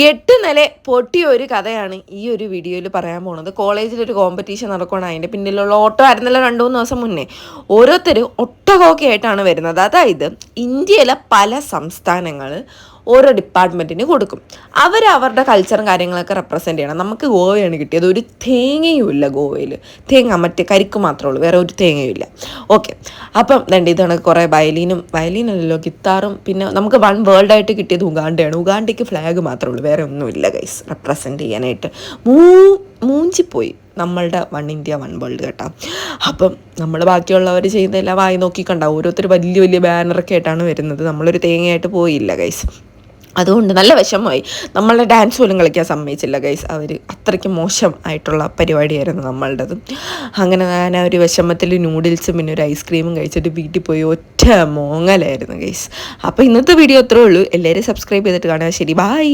8 നില പൊട്ടിയ ഒരു കഥയാണ് ഈ ഒരു വീഡിയോയിൽ പറയാൻ പോകുന്നത്. കോളേജിലൊരു കോമ്പറ്റീഷൻ നടക്കുകയാണ്. അതിൻ്റെ പിന്നിലുള്ള ഓട്ടോ ആയിരുന്നല്ലോ 2-3 ദിവസം മുന്നേ. ഓരോരുത്തർ ഒട്ടകമൊക്കെ ആയിട്ടാണ് വരുന്നത്. അതായത് ഇന്ത്യയിലെ പല സംസ്ഥാനങ്ങൾ ഓരോ ഡിപ്പാർട്ട്മെൻറ്റിന് കൊടുക്കും. അവരുടെ കൾച്ചറും കാര്യങ്ങളൊക്കെ റെപ്രസെൻറ്റ് ചെയ്യണം. നമുക്ക് ഗോവയാണ് കിട്ടിയത്. ഒരു തേങ്ങയും ഇല്ല ഗോവയിൽ. തേങ്ങ മറ്റേ കരിക്ക് മാത്രമേ ഉള്ളൂ, വേറെ ഒരു തേങ്ങയും ഇല്ല. ഓക്കെ, അപ്പം ഇതാണ് കുറേ വയലീനല്ലല്ലോ ഗിത്താറും. പിന്നെ നമുക്ക് വൺ വേൾഡായിട്ട് കിട്ടിയത് ഉഗാണ്ടയാണ്. ഉഗാണ്ടയ്ക്ക് ഫ്ലാഗ് മാത്രമേ ഉള്ളൂ, വേറെ ഒന്നുമില്ല ഗൈസ് റെപ്രസെൻറ്റ് ചെയ്യാനായിട്ട്. മൂഞ്ചിപ്പോയി നമ്മളുടെ വൺ ഇന്ത്യ വൺ വേൾഡ് കേട്ടോ. അപ്പം നമ്മൾ ബാക്കിയുള്ളവർ ചെയ്യുന്നതെല്ലാം വായി നോക്കിക്കണ്ടാവും. ഓരോരുത്തർ വലിയ വലിയ ബാനറൊക്കെ ആയിട്ടാണ് വരുന്നത്. നമ്മളൊരു തേങ്ങയായിട്ട് പോയില്ല ഗൈസ്. അതുകൊണ്ട് നല്ല വിഷമമായി. നമ്മളെ ഡാൻസ് പോലും കളിക്കാൻ സമ്മതിച്ചില്ല ഗൈസ്. അവർ അത്രയ്ക്ക് മോശം ആയിട്ടുള്ള പരിപാടിയായിരുന്നു നമ്മളുടേത്. അങ്ങനെ ഞാൻ ആ ഒരു വിഷമത്തിൽ നൂഡിൽസും പിന്നെ ഒരു ഐസ്ക്രീമും കഴിച്ചിട്ട് വീട്ടിൽ പോയി ഒറ്റ മോങ്ങലായിരുന്നു ഗൈസ്. അപ്പോൾ ഇന്നത്തെ വീഡിയോ അത്രേ ഉള്ളൂ. എല്ലാവരും സബ്സ്ക്രൈബ് ചെയ്തിട്ട് കാണുക. ശരി, ബൈ.